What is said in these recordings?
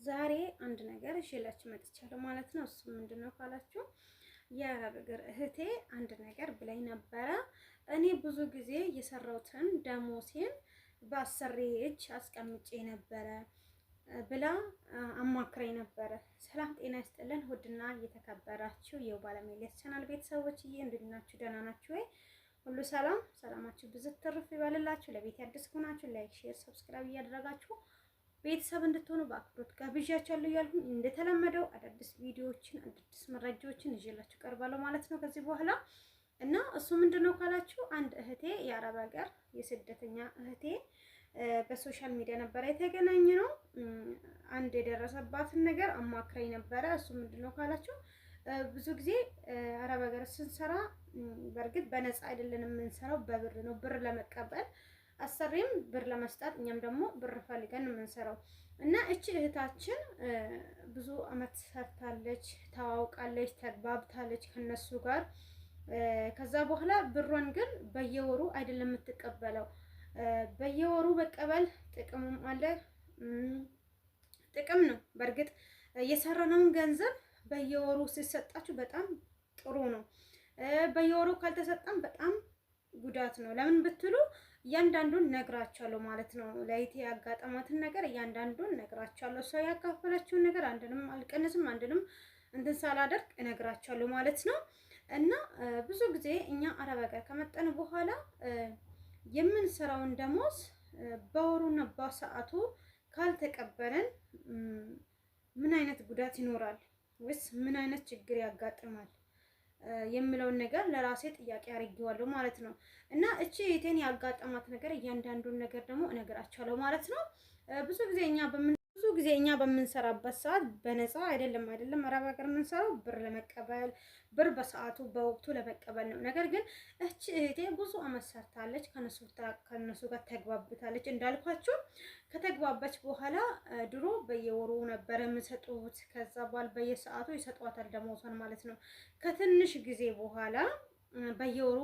ዛሬ አንድ ነገር እሺላችሁ መጥቻለሁ ማለት ነው። እሱ ምንድነው ካላችሁ የአረብ ሀገር እህቴ አንድ ነገር ብላኝ ነበረ። እኔ ብዙ ጊዜ የሰራሁትን ደሞሴን በአሰሪ እጅ አስቀምጬ ነበረ ብላ አማክራኝ ነበረ። ሰላም ጤና ይስጥልን ውድና እየተከበራችሁ የባለሜሊያስ ቻናል ቤተሰቦችዬ እንዴት ናችሁ? ደህና ናችሁ ወይ? ሁሉ ሰላም ሰላማችሁ ብዙ ትርፍ ይበልላችሁ። ለቤት አዲስ ሆናችሁ ላይክ፣ ሼር፣ ሰብስክራይብ እያደረጋችሁ ቤተሰብ እንድትሆኑ በአክብሮት ጋብዣችኋለሁ እያልኩኝ እንደተለመደው አዳዲስ ቪዲዮዎችን አዳዲስ መረጃዎችን ይዤላችሁ ቀርባለሁ ማለት ነው ከዚህ በኋላ እና እሱ ምንድነው ካላችሁ አንድ እህቴ የአረብ ሀገር የስደተኛ እህቴ በሶሻል ሚዲያ ነበር የተገናኘ ነው። አንድ የደረሰባትን ነገር አማክራኝ ነበረ። እሱ ምንድነው ካላችሁ ብዙ ጊዜ አረብ ሀገር ስንሰራ በእርግጥ በነፃ አይደለም የምንሰራው፣ በብር ነው። ብር ለመቀበል አሰሪም ብር ለመስጠት እኛም ደግሞ ብር ፈልገን የምንሰራው እና እቺ እህታችን ብዙ አመት ሰርታለች፣ ተዋውቃለች፣ ተግባብታለች ከነሱ ጋር። ከዛ በኋላ ብሯን ግን በየወሩ አይደለም የምትቀበለው። በየወሩ መቀበል ጥቅምም አለ፣ ጥቅም ነው። በእርግጥ የሰራነውን ገንዘብ በየወሩ ሲሰጣችሁ በጣም ጥሩ ነው። በየወሩ ካልተሰጠም በጣም ጉዳት ነው። ለምን ብትሉ እያንዳንዱን ነግራቸዋለሁ ማለት ነው። ለይቴ ያጋጠማትን ነገር እያንዳንዱን ነግራቸዋለሁ። እሷ ያካፈለችውን ነገር አንድንም አልቀንስም፣ አንድንም እንትን ሳላደርግ እነግራቸዋለሁ ማለት ነው። እና ብዙ ጊዜ እኛ አረብ ሀገር ከመጠን በኋላ የምንሰራውን ደሞዝ በወሩና በሰዓቱ ካልተቀበለን ምን አይነት ጉዳት ይኖራል ወይስ ምን አይነት ችግር ያጋጥማል የሚለውን ነገር ለራሴ ጥያቄ አድርጌዋለሁ ማለት ነው። እና እቺ እህቴን ያጋጠማት ነገር እያንዳንዱን ነገር ደግሞ እነግራቸዋለሁ ማለት ነው። ብዙ ጊዜ እኛ በምንሰራበት ሰዓት በነፃ አይደለም አረብ ሀገር የምንሰራው ብር ለመቀበል፣ ብር በሰዓቱ በወቅቱ ለመቀበል ነው። ነገር ግን እቺ እህቴ ብዙ አመት ሰርታለች፣ ከነሱ ጋር ተግባብታለች። እንዳልኳችሁ ከተግባባች በኋላ ድሮ በየወሩ ነበር የምሰጡት። ከዛ በኋላ በየሰዓቱ ይሰጧታል ደሞዟን ማለት ነው። ከትንሽ ጊዜ በኋላ በየወሩ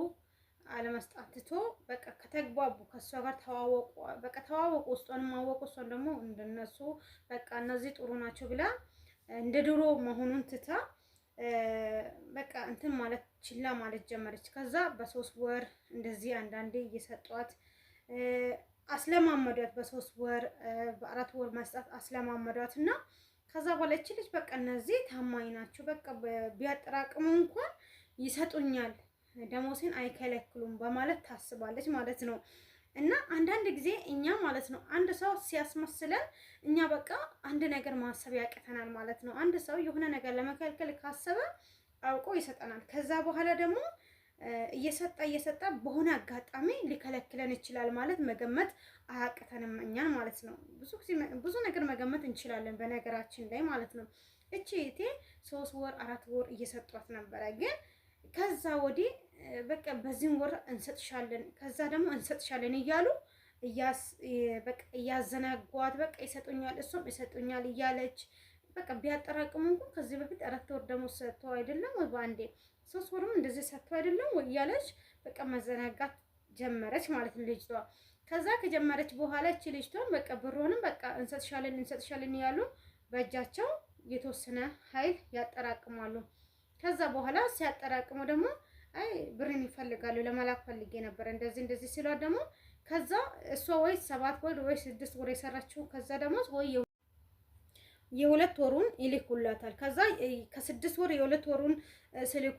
አለመስጣት ትቶ በቃ ከተግባቡ ከሷ ጋር ተዋወቁ። በቃ ተዋወቁ፣ ውስጧን ማወቁ። እሷን ደግሞ እንደነሱ በቃ እነዚህ ጥሩ ናቸው ብላ እንደ ድሮ መሆኑን ትታ በቃ እንትን ማለት ችላ ማለት ጀመረች። ከዛ በ3 ወር እንደዚህ አንዳንዴ እየሰጧት አስለማመዷት። በ3 ወር በ4 ወር መስጠት አስለማመዷት እና ከዛ በኋላ እቺ ልጅ በቃ እነዚህ ታማኝ ናቸው፣ በቃ ቢያጠራቅሙ እንኳን ይሰጡኛል፣ ደሞሴን አይከለክሉም በማለት ታስባለች ማለት ነው። እና አንዳንድ ጊዜ እኛ ማለት ነው አንድ ሰው ሲያስመስለን እኛ በቃ አንድ ነገር ማሰብ ያቅተናል ማለት ነው። አንድ ሰው የሆነ ነገር ለመከልከል ካሰበ አውቆ ይሰጠናል። ከዛ በኋላ ደግሞ እየሰጣ በሆነ አጋጣሚ ሊከለክለን ይችላል ማለት መገመት አያቅተንም እኛን ማለት ነው። ብዙ ነገር መገመት እንችላለን በነገራችን ላይ ማለት ነው። እቺ እህቴ 3 ወር 4 ወር እየሰጧት ነበረ። ግን ከዛ ወዲህ በቃ በዚህም ወር እንሰጥሻለን፣ ከዛ ደግሞ እንሰጥሻለን እያሉ በቃ እያዘናጓት በቃ ይሰጡኛል፣ እሱም ይሰጡኛል እያለች በቃ ቢያጠራቅሙ እንኳን ከዚህ በፊት 4 ወር ደግሞ ሰጥተው አይደለም ወይ በአንዴ 3 ወርም እንደዚህ ሰጥተው አይደለም ወይ እያለች በቃ መዘናጋት ጀመረች ማለት ነው ልጅቷ። ከዛ ከጀመረች በኋላ እቺ ልጅቷ በቃ ብሩንም በቃ እንሰጥሻለን እያሉ በእጃቸው የተወሰነ ኃይል ያጠራቅማሉ። ከዛ በኋላ ሲያጠራቅሙ ደግሞ አይ ብርን ይፈልጋሉ፣ ለመላክ ፈልጌ ነበር እንደዚህ ሲሏት ደግሞ ከዛ እሷ ወይ 7 ወር ወይ 6 ወር የሰራችው ከዛ ደግሞ ወይ የ2 ወሩን ይልኩላታል። ከዛ ከ6 ወር የ2 ወሩን ስልኩ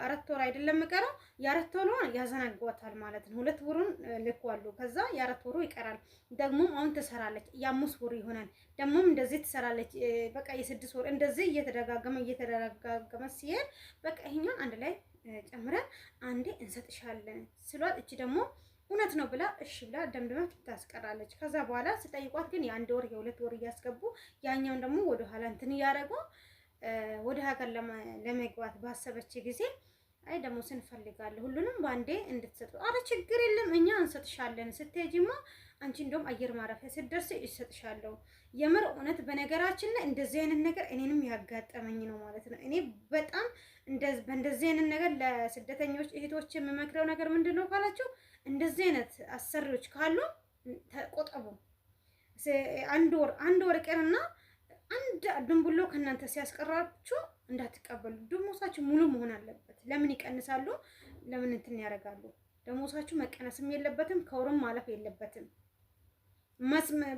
4 ወር አይደለም ቀረው የ4 ወሩን ያዘናጓታል ማለት ነው። 2 ወሩን ልኳሉ። ከዛ የ4 ወሩ ይቀራል። ደግሞ አሁን ትሰራለች፣ የ5 ወር ይሆናል። ደግሞ እንደዚህ ትሰራለች። በቃ የ6 ወር እንደዚህ እየተደጋገመ ሲሄድ በቃ ይሄኛው አንድ ላይ ጨምረን አንዴ እንሰጥሻለን ስሏት እቺ ደግሞ እውነት ነው ብላ እሺ ብላ ደምድማ ታስቀራለች። ከዛ በኋላ ሲጠይቋት ግን የ1 ወር የ2 ወር እያስገቡ ያኛውን ደግሞ ወደ ኋላ እንትን እያደረጉ ወደ ሀገር ለመግባት ባሰበች ጊዜ አይ ደግሞ ስንፈልጋለን ሁሉንም ባንዴ እንድትሰጡ። አረ ችግር የለም እኛ እንሰጥሻለን፣ ስትሄጂማ አንቺ እንደውም አየር ማረፊያ ስትደርስ ይሰጥሻለሁ። የምር እውነት በነገራችን ላይ እንደዚህ አይነት ነገር እኔንም ያጋጠመኝ ነው ማለት ነው። እኔ በጣም በእንደዚህ አይነት ነገር ለስደተኞች እህቶች የምመክረው ነገር ምንድነው ካላችሁ እንደዚህ አይነት አሰሪዎች ካሉ ተቆጠቡ። አንድ ወር ቀርና አንድ ድንቡሎ ከእናንተ ሲያስቀራችሁ እንዳትቀበሉ። ደሞሳችሁ ሙሉ መሆን አለበት። ለምን ይቀንሳሉ? ለምን እንትን ያደርጋሉ? ደሞሳችሁ መቀነስም የለበትም፣ ከወርም ማለፍ የለበትም።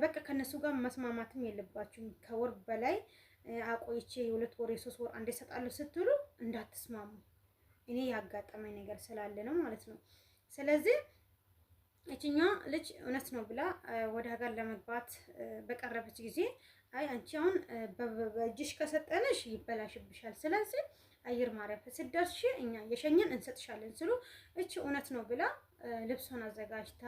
በቃ ከነሱ ጋር መስማማትም የለባችሁም። ከወር በላይ አቆይቼ የ2 ወር የ3 ወር አንዴ እሰጣለሁ ስትሉ እንዳትስማሙ። እኔ ያጋጠመኝ ነገር ስላለ ነው ማለት ነው። ስለዚህ እቺኛዋ ልጅ እውነት ነው ብላ ወደ ሀገር ለመግባት በቀረበች ጊዜ አይ አንቺ አሁን በእጅሽ ከሰጠንሽ ይበላሽብሻል፣ ስለዚህ አየር ማረፊያ ስትደርሺ እኛ የሸኘን እንሰጥሻለን ስሉ እቺ እውነት ነው ብላ ልብሷን አዘጋጅታ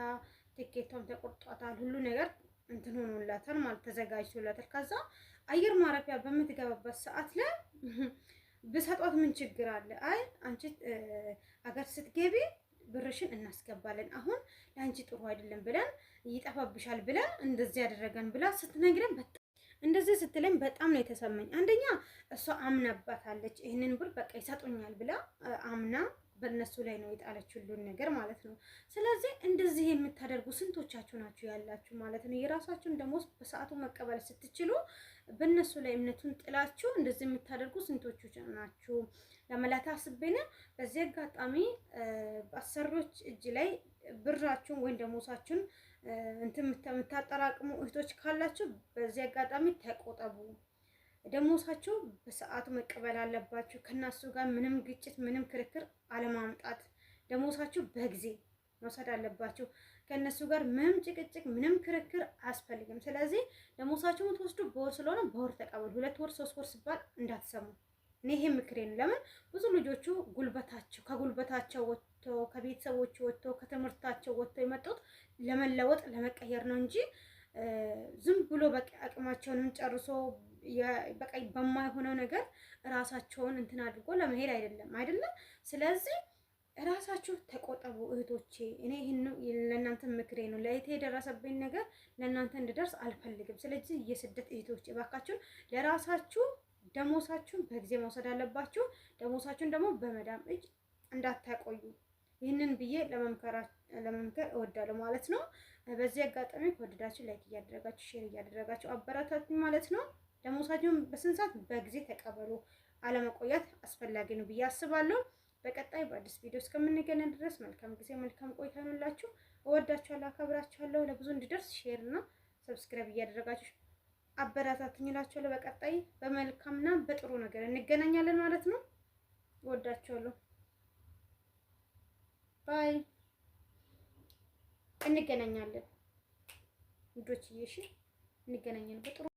ትኬቷም ተቆርጧታል፣ ሁሉ ነገር እንትን ሆኖላታል ማለት ተዘጋጅቶላታል። ከዛ አየር ማረፊያ በምትገባበት ሰዓት ላይ ብሰጧት ምን ችግር አለ? አይ አንቺ አገር ስትገቢ ብርሽን እናስገባለን፣ አሁን ለአንቺ ጥሩ አይደለም ብለን ይጠፋብሻል ብለን እንደዚህ ያደረገን ብላ ስትነግረን እንደዚህ ስትለኝ በጣም ነው የተሰማኝ። አንደኛ እሷ አምናባታለች፣ ይህንን ብር በቃ ይሰጡኛል ብላ አምና በእነሱ ላይ ነው የጣለችው ሁሉን ነገር ማለት ነው። ስለዚህ እንደዚህ የምታደርጉ ስንቶቻችሁ ናችሁ ያላችሁ ማለት ነው። የራሳችሁን ደሞዝ በሰዓቱ መቀበል ስትችሉ በእነሱ ላይ እምነቱን ጥላችሁ እንደዚህ የምታደርጉ ስንቶቹ ናችሁ ለማለት አስቤ ነው። በዚህ አጋጣሚ በአሰሪዎች እጅ ላይ ብራችሁን ወይም ደሞዛችሁን እንትን የምታጠራቅሙ እህቶች ካላችሁ በዚህ አጋጣሚ ተቆጠቡ። ደሞዛችሁ በሰዓቱ መቀበል አለባችሁ። ከናሱ ጋር ምንም ግጭት፣ ምንም ክርክር አለማምጣት። ደሞዛችሁ በጊዜ መውሰድ አለባችሁ። ከነሱ ጋር ምንም ጭቅጭቅ፣ ምንም ክርክር አያስፈልግም። ስለዚህ ደሞዛችሁ የምትወስዱ በወር ስለሆነ በወር ተቀበሉ። 2 ወር 3 ወር ሲባል እንዳትሰሙ። እኔ ይሄ ምክሬ ነው። ለምን ብዙ ልጆቹ ከጉልበታቸው ወጥቶ ከቤተሰቦቹ ወጥቶ ከትምህርታቸው ወጥቶ የመጡት ለመለወጥ ለመቀየር ነው እንጂ ዝም ብሎ በቃ አቅማቸውንም ጨርሶ በቃ በማይሆነው ነገር ራሳቸውን እንትን አድርጎ ለመሄድ አይደለም። ስለዚህ ራሳችሁ ተቆጠቡ እህቶቼ። እኔ ይሄን ለእናንተ ምክሬ ነው። ለእህቴ የደረሰብኝ ነገር ለእናንተ እንድደርስ አልፈልግም። ስለዚህ የስደት እህቶቼ እባካችሁ ለራሳችሁ ደሞሳችሁን በጊዜ መውሰድ አለባችሁ። ደሞሳችሁን ደግሞ በመዳም እጅ እንዳታቆዩ። ይህንን ብዬ ለመምከር እወዳለሁ ማለት ነው። በዚህ አጋጣሚ ከወደዳችሁ ላይክ እያደረጋችሁ ሼር እያደረጋችሁ አበረታቱኝ ማለት ነው። ደሞሳችሁን በስንት ሰዓት በጊዜ ተቀበሉ። አለመቆየት አስፈላጊ ነው ብዬ አስባለሁ። በቀጣይ በአዲስ ቪዲዮ እስከምንገናኝ ድረስ መልካም ጊዜ መልካም ቆይታ ይሁንላችሁ። እወዳችኋለሁ፣ አከብራችኋለሁ። ለብዙ እንዲደርስ ሼር እና ሰብስክራይብ እያደረጋችሁ አበረታቱኝ እላችኋለሁ። በቀጣይ በመልካምና በጥሩ ነገር እንገናኛለን ማለት ነው። እወዳችኋለሁ። ባይ። እንገናኛለን ውዶችዬ፣ እሺ እንገናኛለን በጥሩ